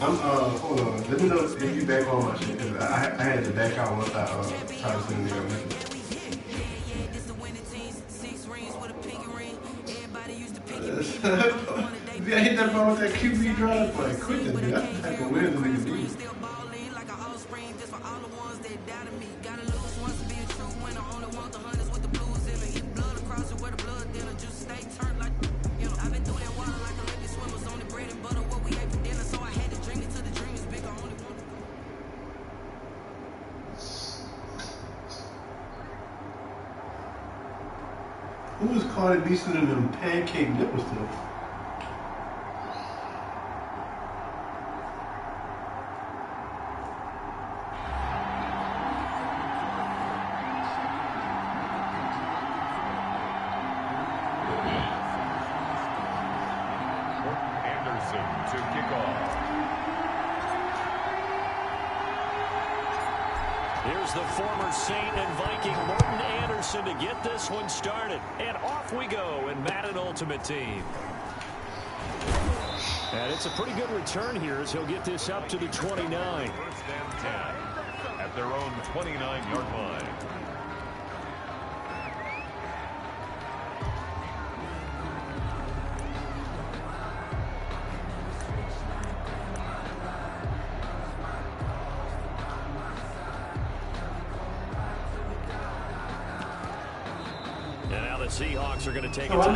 Hold on. Let me know if you back on my shit, because I had to back out once I tried to send the message. See, I hit that ball with that QB drive, but quit that, dude. That's the type of wins that nigga need. Who was Cardi B sending them pancake nipples to? To kick off. Here's the former Saint and Viking Morton Anderson to get this one started. And off we go in Madden Ultimate Team. And it's a pretty good return here as he'll get this up to the 29. First and 10 at their own 29-yard line. Seahawks are going to take it on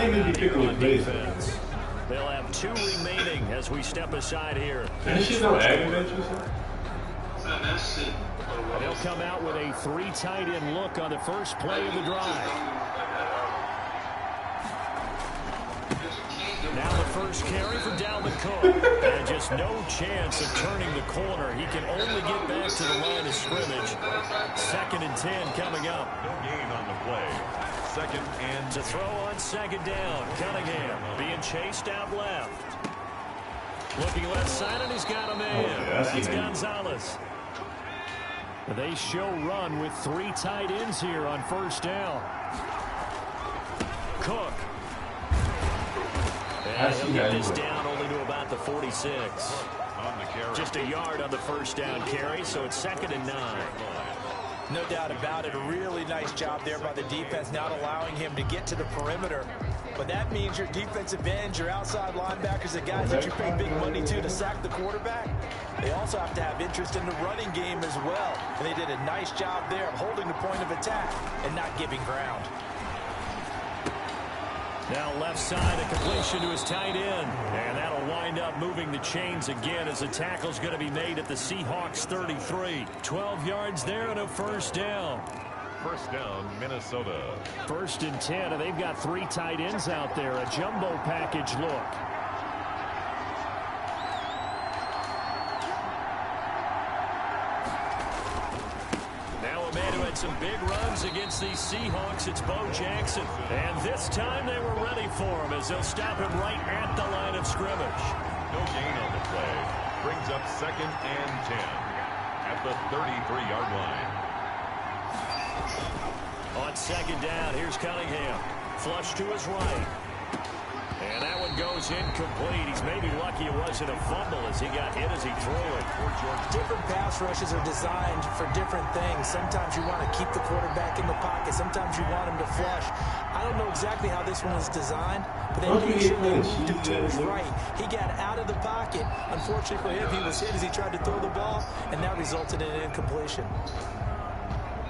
defense. They'll have 2 remaining as we step aside here. That shit don't aggravate you, sir? They'll come out with a 3 tight end look on the first play of the drive. Now the first carry for Dalvin Cook. And just no chance of turning the corner. He can only get back to the line of scrimmage. 2nd and 10 coming up. No gain on the play. 2nd and to throw on 2nd down. Cunningham being chased out left. Looking left side, and he's got a man. That's Gonzalez. They show run with 3 tight ends here on 1st down. Cook. And he'll get this down only to about the 46. On the carry. Just a yard on the 1st down carry, so it's 2nd and 9. No doubt about it. A really nice job there by the defense, not allowing him to get to the perimeter. But that means your defensive ends, your outside linebackers, the guys that you pay big money to sack the quarterback, they also have to have interest in the running game as well. And they did a nice job there of holding the point of attack and not giving ground. Now left side, a completion to his tight end. And that'll wind up moving the chains again as the tackle's going to be made at the Seahawks 33. 12 yards there and a 1st down. 1st down, Minnesota. 1st and 10, and they've got 3 tight ends out there. A jumbo package look. Some big runs against these Seahawks. It's Bo Jackson. And this time they were ready for him as they'll stop him right at the line of scrimmage. No gain on the play. Brings up 2nd and 10 at the 33-yard line. On 2nd down, here's Cunningham. Flush to his right. And that one goes incomplete. He's maybe lucky it wasn't a fumble as he got hit as he threw it. Different pass rushes are designed for different things. Sometimes you want to keep the quarterback in the pocket. Sometimes you want him to flush. I don't know exactly how this one is designed, but they made sure they moved him to his right. He got out of the pocket. Unfortunately for him, he was hit as he tried to throw the ball, and that resulted in an incompletion.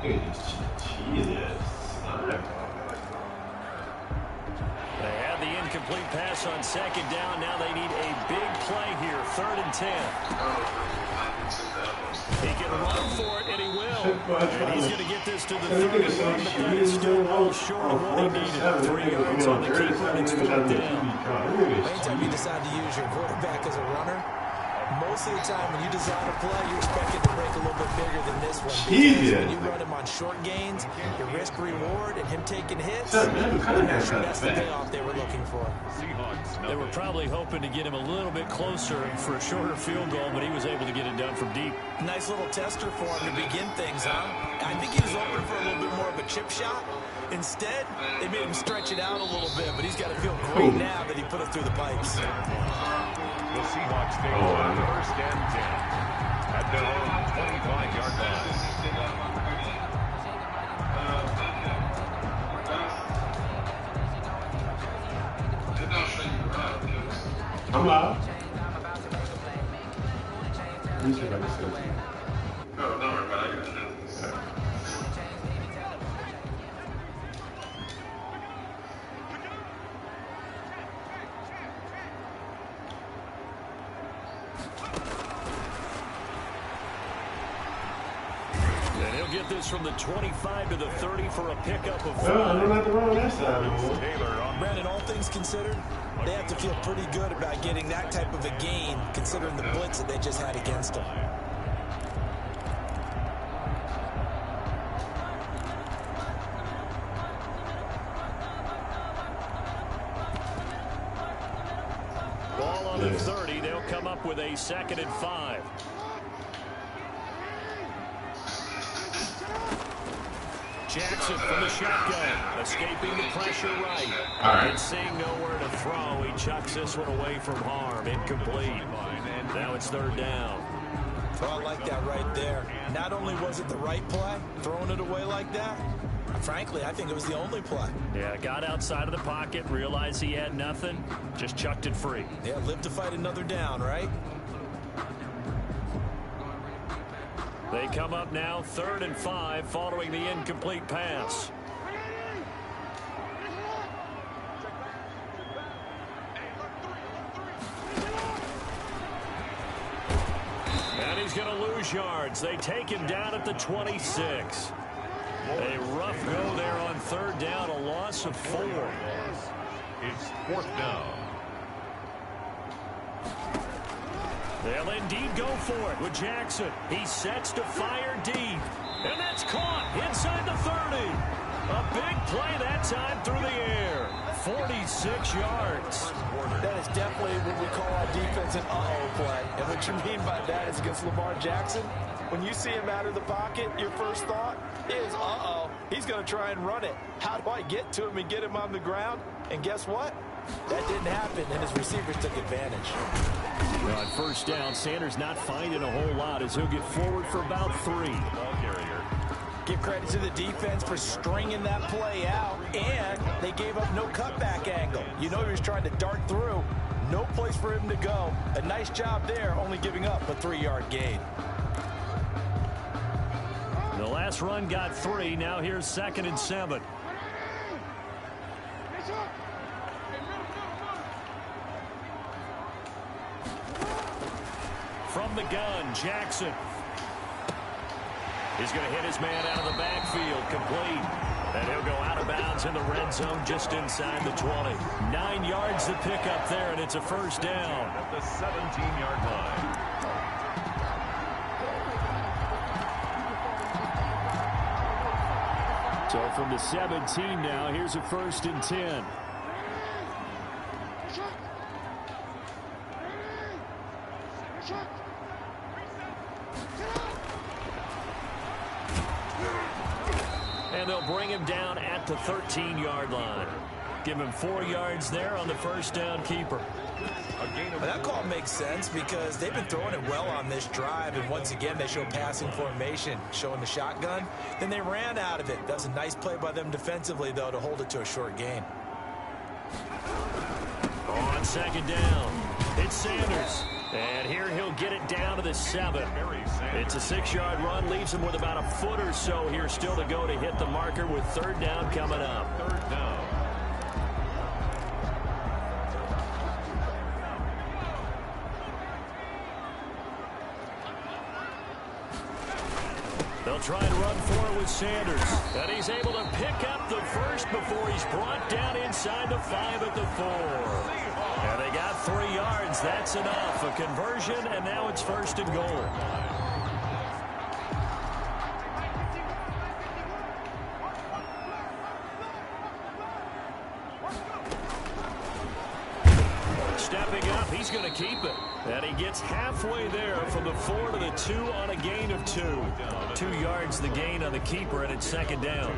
Jesus. They had the incomplete pass on 2nd down. Now they need a big play here. 3rd and 10. He can run for it, and he will. And he's going to get this to the 31, but that is still well short of what he needed. 3 yards on the keeper, and it's 4th down. Anytime you decide to use your quarterback as a runner, most of the time when you design a play, you're expected to break a little bit bigger than this one. Because when you run him on short gains, your risk reward and him taking hits, I'm not sure that's the payoff they were looking for. They were probably hoping to get him a little bit closer for a shorter field goal, but he was able to get it done from deep. Nice little tester for him to begin things, huh? I think he was hoping for a little bit more of a chip shot. Instead, they made him stretch it out a little bit, but he's got to feel great now that he put it through the pipes. The the Seahawks stay on first and 10 at their own 25-yard line. I'm live. Let me see if I can see it. No, don't worry about it. I got it. And he'll get this from the 25 to the 30 for a pickup of 5. Well, I don't have to run on that side anymore. Taylor on Brandon, all things considered, they have to feel pretty good about getting that type of a gain, considering the blitz that they just had against them. Ball on the 30. They'll come up with a 2nd and 5. Jackson from the shotgun, escaping the pressure right. And seeing nowhere to throw, he chucks this one away from harm. Incomplete. And now it's 3rd down. Well, I like that right there. Not only was it the right play, throwing it away like that, frankly, I think it was the only play. Yeah, got outside of the pocket, realized he had nothing, just chucked it free. Yeah, live to fight another down, right? They come up now 3rd and 5 following the incomplete pass. And he's going to lose yards. They take him down at the 26. A rough go there on 3rd down, a loss of 4. It's 4th down. They'll indeed go for it with Jackson. He sets to fire deep. And that's caught inside the 30. A big play that time through the air. 46 yards. That is definitely what we call our defense an uh-oh play. And what you mean by that is against Lamar Jackson, when you see him out of the pocket, your first thought is, uh-oh, he's going to try and run it. How do I get to him and get him on the ground? And guess what? That didn't happen, and his receivers took advantage. Well, on 1st down, Sanders not finding a whole lot as he'll get forward for about 3. Ball carrier. Give credit to the defense for stringing that play out, and they gave up no cutback angle. You know he was trying to dart through. No place for him to go. A nice job there, only giving up a 3-yard gain. The last run got 3. Now here's 2nd and 7. From the gun, Jackson. He's going to hit his man out of the backfield, complete. And he'll go out of bounds in the red zone just inside the 20. 9 yards to pick up there, and it's a 1st down. At the 17-yard line. So from the 17 now, here's a 1st and 10. And they'll bring him down at the 13-yard line. Give him 4 yards there on the 1st down keeper. That call makes sense because they've been throwing it well on this drive, and once again they show passing formation, showing the shotgun. Then they ran out of it. That's a nice play by them defensively, though, to hold it to a short gain. On 2nd down, it's Sanders. And here he'll get it down to the 7. It's a 6-yard run, leaves him with about a foot or so here still to go to hit the marker with 3rd down coming up. 3rd down. They'll try and run for it with Sanders. And he's able to pick up the 1st before he's brought down inside the 5 at the 4. And they got 3 yards. That's enough. A conversion, and now it's 1st and goal. Stepping up, he's going to keep it. And he gets halfway there from the 4 to the 2 on a gain of 2. 2 yards the gain on the keeper, and it's 2nd down.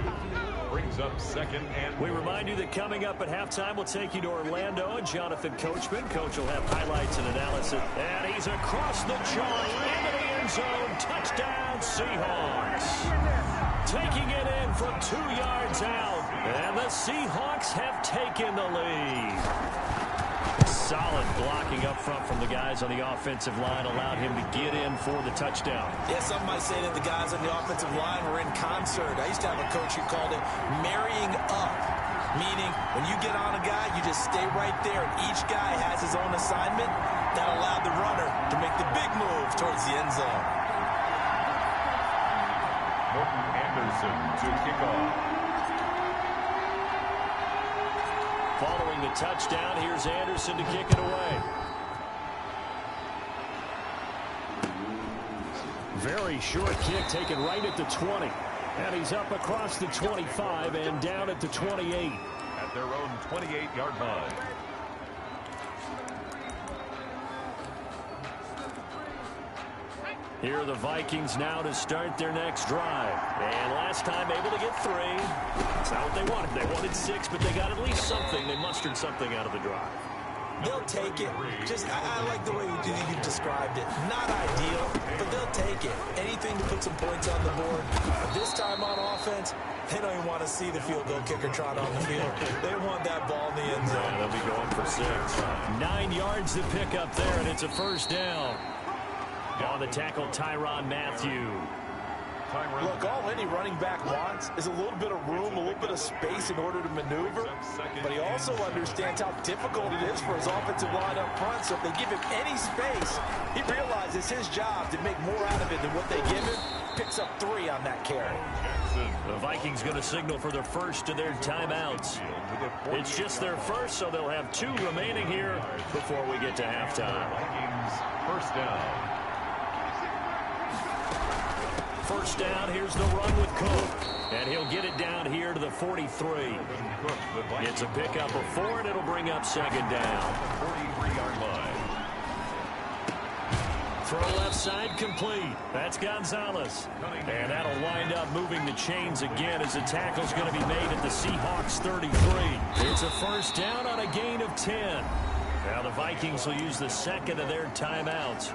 Brings up 2nd and... We remind you that coming up at halftime, we'll take you to Orlando and Jonathan Coachman. Coach will have highlights and analysis. And he's across the chalk into the end zone. Touchdown, Seahawks. Taking it in from 2 yards out. And the Seahawks have taken the lead. Solid blocking up front from the guys on the offensive line allowed him to get in for the touchdown. Yeah, some might say that the guys on the offensive line were in concert. I used to have a coach who called it marrying up, meaning when you get on a guy, you just stay right there, and each guy has his own assignment. That allowed the runner to make the big move towards the end zone. Morton Anderson to kick off. Following the touchdown, here's Anderson to kick it away. Very short kick taken right at the 20. And he's up across the 25 and down at the 28. At their own 28-yard line. Here are the Vikings now to start their next drive. And last time able to get 3. That's not what they wanted. They wanted 6, but they got at least something. They mustered something out of the drive. They'll take it. Just, I like the way you described it. Not ideal, but they'll take it. Anything to put some points on the board. This time on offense, they don't even want to see the field goal kicker trot on the field. They want that ball in the end zone. Yeah, they'll be going for 6. 9 yards to pick up there, and it's a first down. On the tackle, Tyrann Mathieu. Look, all any running back wants is a little bit of room, a little bit of space in order to maneuver. But he also understands how difficult it is for his offensive line up front. So if they give him any space, he realizes his job to make more out of it than what they give him. Picks up 3 on that carry. The Vikings going to signal for the first of their timeouts. It's just their first, so they'll have 2 remaining here before we get to halftime. Vikings first down. First down, here's the run with Cook. And he'll get it down here to the 43. It's a pickup of 4, and it'll bring up 2nd down. 43-yard line. Throw left side complete. That's Gonzalez. And that'll wind up moving the chains again as the tackle's going to be made at the Seahawks 33. It's a first down on a gain of 10. Now the Vikings will use the second of their timeouts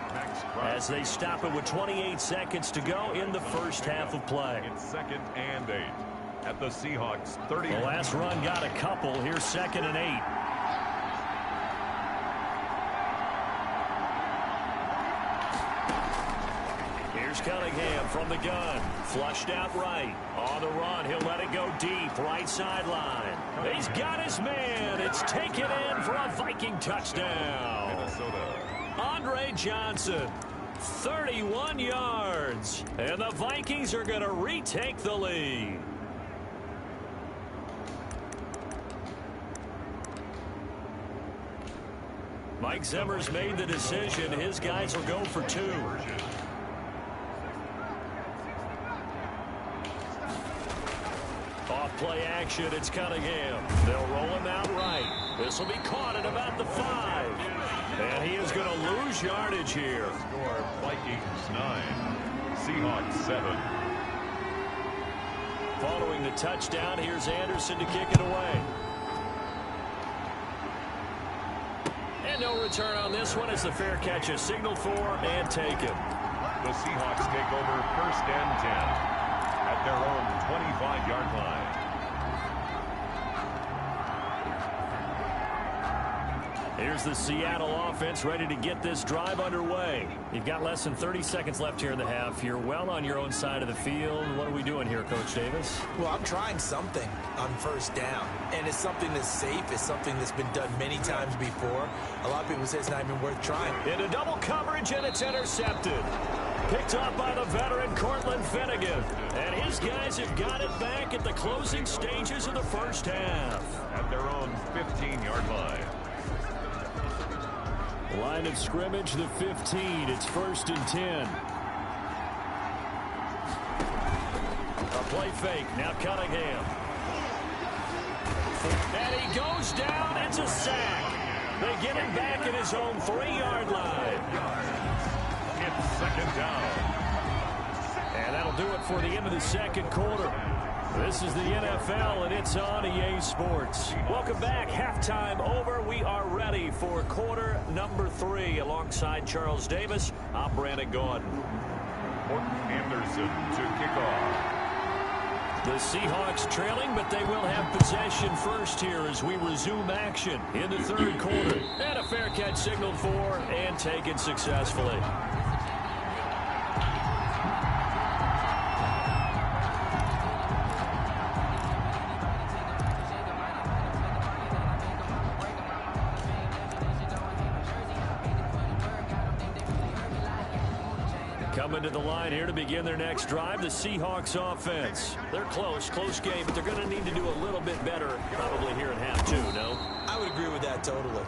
as they stop it with 28 seconds to go in the first half of play. It's 2nd and 8 at the Seahawks 30. The last run got a couple. Here's 2nd and 8. Here's Cunningham from the gun. Flushed out right. On the run, he'll let it go deep. Right sideline. He's got his man. It's taken in for a Viking touchdown. Minnesota. Andre Johnson, 31 yards. And the Vikings are going to retake the lead. Mike Zimmer's made the decision. His guys will go for 2. Off-play action, it's Cunningham. They'll roll him out right. This will be caught at about the 5. And he is going to lose yardage here. Score Vikings 9, Seahawks 7. Following the touchdown, here's Anderson to kick it away. And no return on this one as the fair catch is signaled for and taken. The Seahawks take over 1st and 10 at their own 25-yard line. Here's the Seattle offense ready to get this drive underway. You've got less than 30 seconds left here in the half. You're well on your own side of the field. What are we doing here, Coach Davis? Well, I'm trying something on first down, and it's something that's safe. It's something that's been done many times before. A lot of people say it's not even worth trying. Into double coverage, and it's intercepted. Picked up by the veteran Cortland Finnegan. And his guys have got it back at the closing stages of the first half. At their own 15-yard line. Line of scrimmage, the 15. It's 1st and 10. A play fake. Now Cunningham. And he goes down. It's a sack. They get him back at his own 3-yard line. It's 2nd down. And that'll do it for the end of the second quarter. This is the NFL, and it's on EA Sports. Welcome back. Halftime over. We are ready for quarter number 3. Alongside Charles Davis, I'm Brandon Gordon. Morton Anderson to kick off. The Seahawks trailing, but they will have possession first here as we resume action in the third quarter. And a fair catch signaled for and taken successfully. Coming to the line here to begin their next drive, the Seahawks offense. They're close game, but they're going to need to do a little bit better probably here in half 2, no? I would agree with that totally.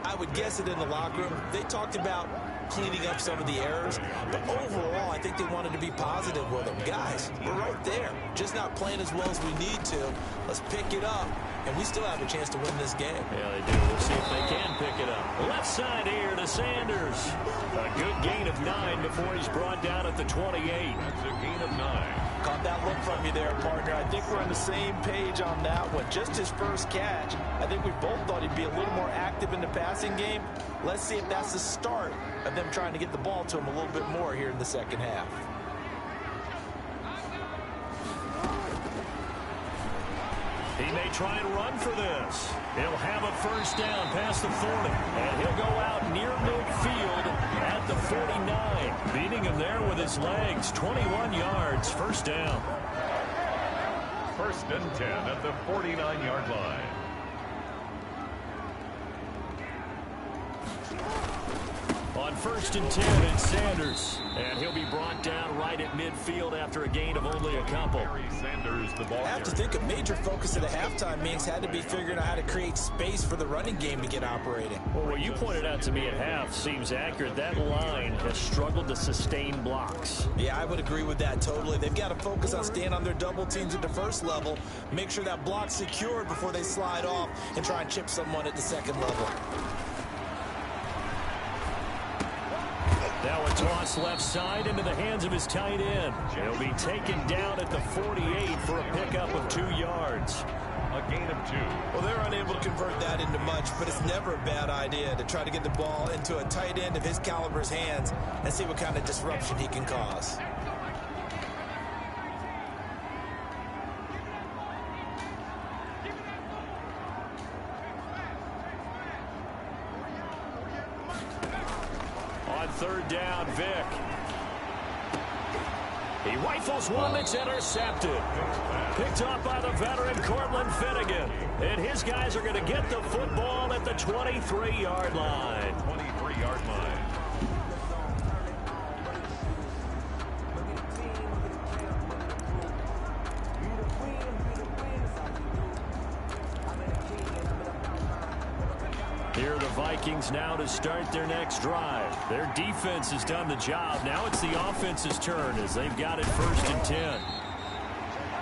I would guess it in the locker room. They talked about cleaning up some of the errors, but overall, I think they wanted to be positive with them. Guys, we're right there, just not playing as well as we need to. Let's pick it up, and we still have a chance to win this game. Yeah, they do. We'll see if they can pick it up. Left side here to Sanders. A good gain of 9 before he's brought down at the 28. That's a gain of 9. Caught that look from you there, partner. I think we're on the same page on that one. Just his first catch. I think we both thought he'd be a little more active in the passing game. Let's see if that's the start of them trying to get the ball to him a little bit more here in the second half. He may try and run for this. He'll have a first down past the 40. And he'll go out near midfield at the 49. Beating him there with his legs. 21 yards, first down. First and 10 at the 49-yard line. On first and 10, it's Sanders. And he'll be brought down right at midfield after a gain of only a couple. Sanders, the ball. I have to think a major focus of the halftime meetings had to be figuring out how to create space for the running game to get operating. Well, what you pointed out to me at half seems accurate. That line has struggled to sustain blocks. Yeah, I would agree with that totally. They've got to focus on staying on their double teams at the first level, make sure that block's secured before they slide off and try and chip someone at the second level. Now a toss left side into the hands of his tight end. He'll be taken down at the 48 for a pickup of 2 yards. A gain of 2. Well, they're unable to convert that into much, but it's never a bad idea to try to get the ball into a tight end of his caliber's hands and see what kind of disruption he can cause. Third down, Vic. He rifles one that's intercepted. Picked off by the veteran Cortland Finnegan. And his guys are going to get the football at the 23-yard line. 23-yard line. Here are the Vikings now to start their next drive. Their defense has done the job. Now it's the offense's turn as they've got it first and 10.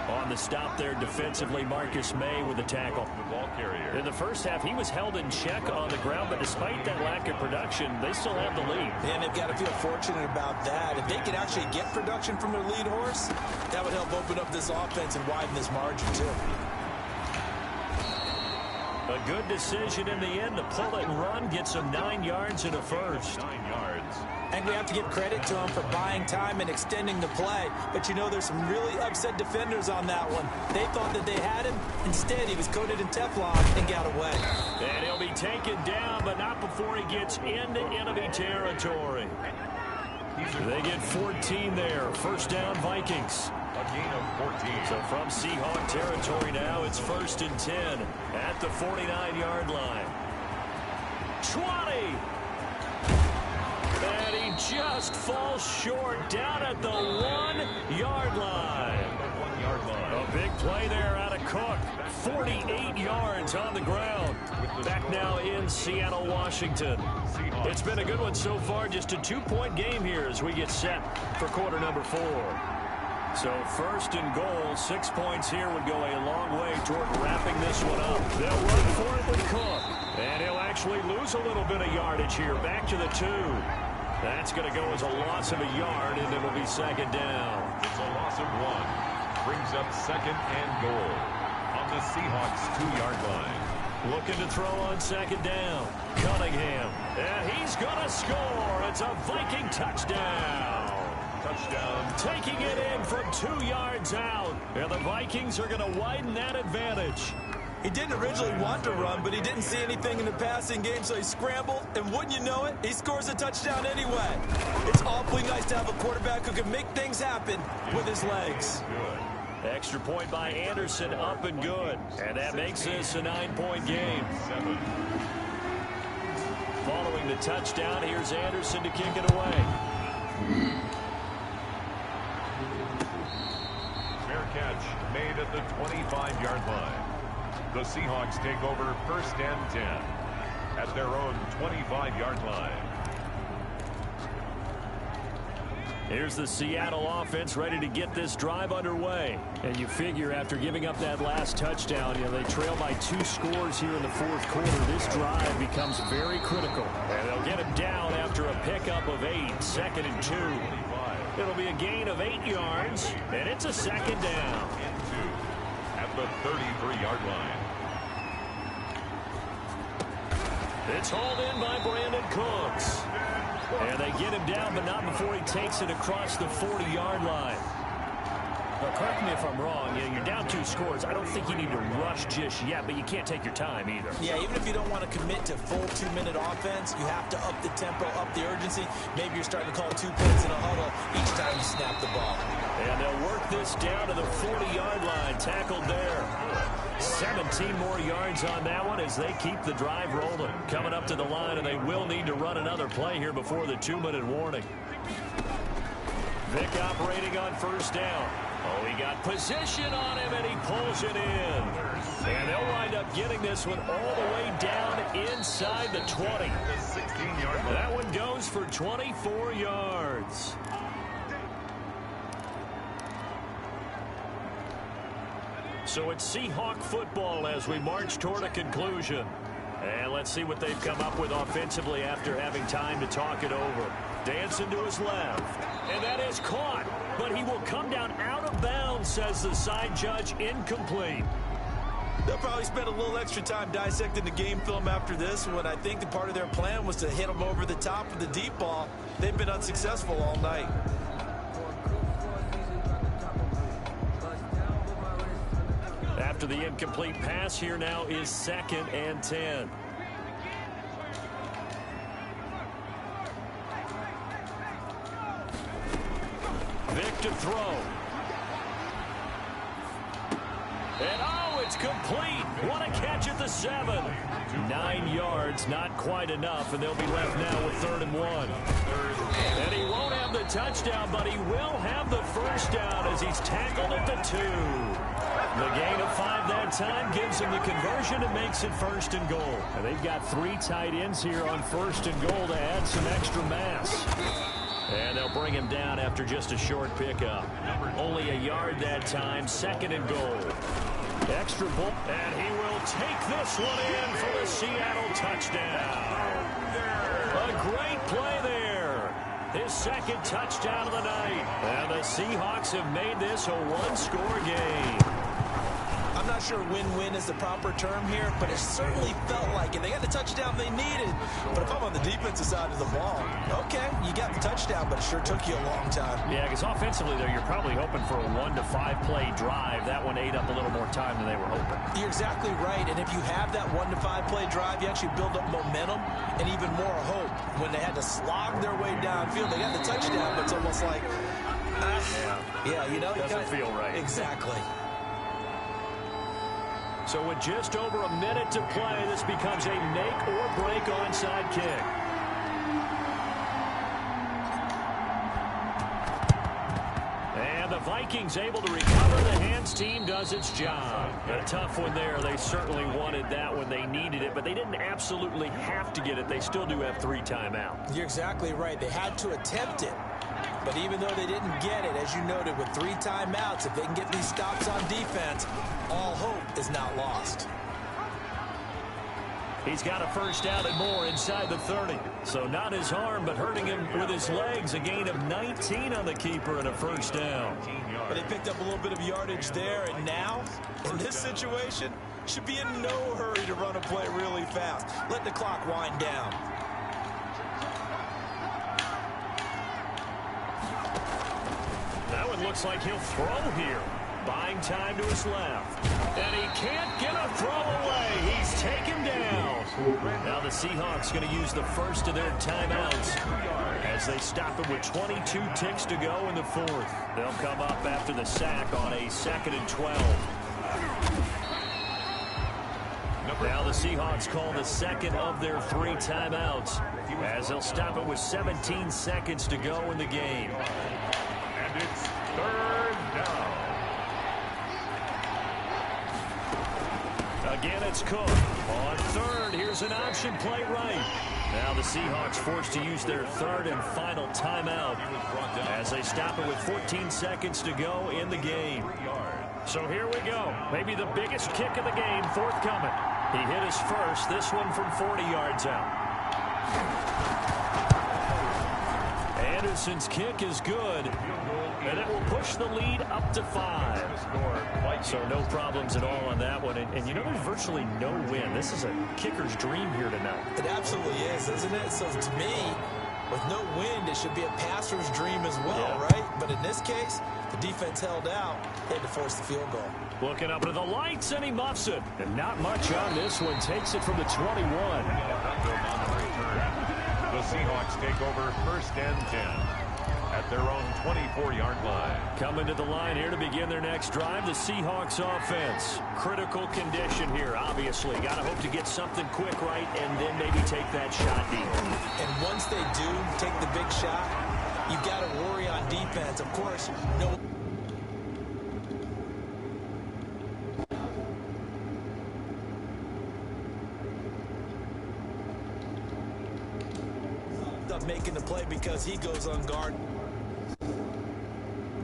On the stop there defensively, Marcus May with the tackle. The ball carrier. In the first half, he was held in check on the ground, but despite that lack of production, they still have the lead. And they've got to feel fortunate about that. If they could actually get production from their lead horse, that would help open up this offense and widen this margin too. A good decision in the end to pull it and run, get some 9 yards and a first. 9 yards. And we have to give credit to him for buying time and extending the play. But you know, there's some really upset defenders on that one. They thought that they had him. Instead, he was coated in Teflon and got away. And he'll be taken down, but not before he gets into enemy territory. They get 14 there. First down, Vikings. A gain of 14. So from Seahawk territory now, it's first and 10 at the 49-yard line. 20! And he just falls short down at the 1-yard line. The 1-yard line. A big play there out of Cook. 48 yards on the ground. Back now in Seattle, Washington. It's been a good one so far. Just a 2-point game here as we get set for quarter number 4. So first and goal, 6 points here would go a long way toward wrapping this one up. They'll run for it with Cook. And he'll actually lose a little bit of yardage here. Back to the 2. That's going to go as a loss of a yard, and it'll be second down. It's a loss of 1. Brings up second and goal on the Seahawks 2-yard line. Looking to throw on second down. Cunningham. And he's going to score. It's a Viking touchdown. Touchdown. Taking it in from 2 yards out. And the Vikings are going to widen that advantage. He didn't originally want to run, but he didn't see anything in the passing game, so he scrambled, and wouldn't you know it, he scores a touchdown anyway. It's awfully nice to have a quarterback who can make things happen with his legs. Good. Extra point by Anderson, up and good. And that makes this a 9-point game. 7. Following the touchdown, here's Anderson to kick it away. Fair catch made at the 25-yard line. The Seahawks take over first and 10 at their own 25-yard line. Here's the Seattle offense ready to get this drive underway. And you figure after giving up that last touchdown, they trail by 2 scores here in the fourth quarter. This drive becomes very critical. And they'll get him down after a pickup of 8, second and 2. It'll be a gain of 8 yards, and it's a second down. At the 33-yard line. It's hauled in by Brandon Cooks. And they get him down, but not before he takes it across the 40-yard line. Now, correct me if I'm wrong. You're down 2 scores. I don't think you need to rush just yet, but you can't take your time either. Yeah, even if you don't want to commit to full 2-minute offense, you have to up the tempo, up the urgency. Maybe you're starting to call 2 points in a huddle each time you snap the ball. And they'll work this down to the 40-yard line. Tackled there. 17 more yards on that one as they keep the drive rolling. Coming up to the line, and they will need to run another play here before the 2-minute warning. Vick operating on first down. Oh, he got position on him, and he pulls it in. And they'll wind up getting this one all the way down inside the 20. The 16-yard line. That one goes for 24 yards. So it's Seahawk football as we march toward a conclusion. And let's see what they've come up with offensively after having time to talk it over. Dancing to his left. And that is caught. But he will come down out of bounds, says the side judge. Incomplete. They'll probably spend a little extra time dissecting the game film after this, when I think the part of their plan was to hit him over the top of the deep ball. They've been unsuccessful all night. After the incomplete pass, here now is 2nd and 10. Vick to throw. And oh, it's complete. What a catch at the 7. 9 yards, not quite enough, and they'll be left now with 3rd and 1. And he won't have the touchdown, but he will have the first down as he's tackled at the 2. The gain of 5 that time gives him the conversion and makes it 1st and goal. And they've got 3 tight ends here on 1st and goal to add some extra mass. And they'll bring him down after just a short pickup. Only a yard that time, 2nd and goal. Extra ball, and he will take this one in for the Seattle touchdown. A great play there. His 2nd touchdown of the night. And the Seahawks have made this a 1-score game. I'm not sure win-win is the proper term here, but it certainly felt like it. They got the touchdown they needed. But if I'm on the defensive side of the ball, okay, you got the touchdown, but it sure took you a long time. Yeah, because offensively there, you're probably hoping for a 1 to 5 play drive. That one ate up a little more time than they were hoping. You're exactly right. And if you have that 1 to 5 play drive, you actually build up momentum and even more hope. When they had to slog their way downfield, they got the touchdown, but it's almost like, Doesn't feel right. Exactly. So with just over a minute to play, this becomes a make or break onside kick. And the Vikings able to recover. The hands team does its job. A tough one there. They certainly wanted that when they needed it, but they didn't absolutely have to get it. They still do have 3 timeouts. You're exactly right. They had to attempt it. But even though they didn't get it, as you noted, with 3 timeouts, if they can get these stops on defense, all hope is not lost. He's got a first down and more inside the 30. So not his arm, but hurting him with his legs. A gain of 19 on the keeper and a first down. But they picked up a little bit of yardage there, and now, in this situation, should be in no hurry to run a play really fast. Let the clock wind down. That one looks like he'll throw here. Buying time to his left. And he can't get a throw away. He's taken down. Now the Seahawks going to use the first of their timeouts as they stop it with 22 ticks to go in the fourth. They'll come up after the sack on a 2nd and 12. Now the Seahawks call the second of their 3 timeouts as they'll stop it with 17 seconds to go in the game. And it's 3rd down. Again, it's Cook. On 3rd, here's an option play right. Now the Seahawks forced to use their 3rd and final timeout as they stop it with 14 seconds to go in the game. So here we go. Maybe the biggest kick of the game forthcoming. He hit his first, this one from 40 yards out. Anderson's kick is good, and it will push the lead up to 5. So no problems at all on that one. And you know, there's virtually no win. This is a kicker's dream here tonight. It absolutely is, isn't it? So to me, with no wind, it should be a passer's dream as well, right? But in this case, the defense held out. They had to force the field goal. Looking up to the lights, and he muffs it. And not much on this one. Takes it from the 21. The Seahawks take over 1st and 10 at their own 24-yard line. Coming to the line here to begin their next drive, the Seahawks offense. Critical condition here, obviously. Got to hope to get something quick right and then maybe take that shot deep. And once they do take the big shot, you've got to worry on defense. Of course, no. Making the play because he goes unguarded.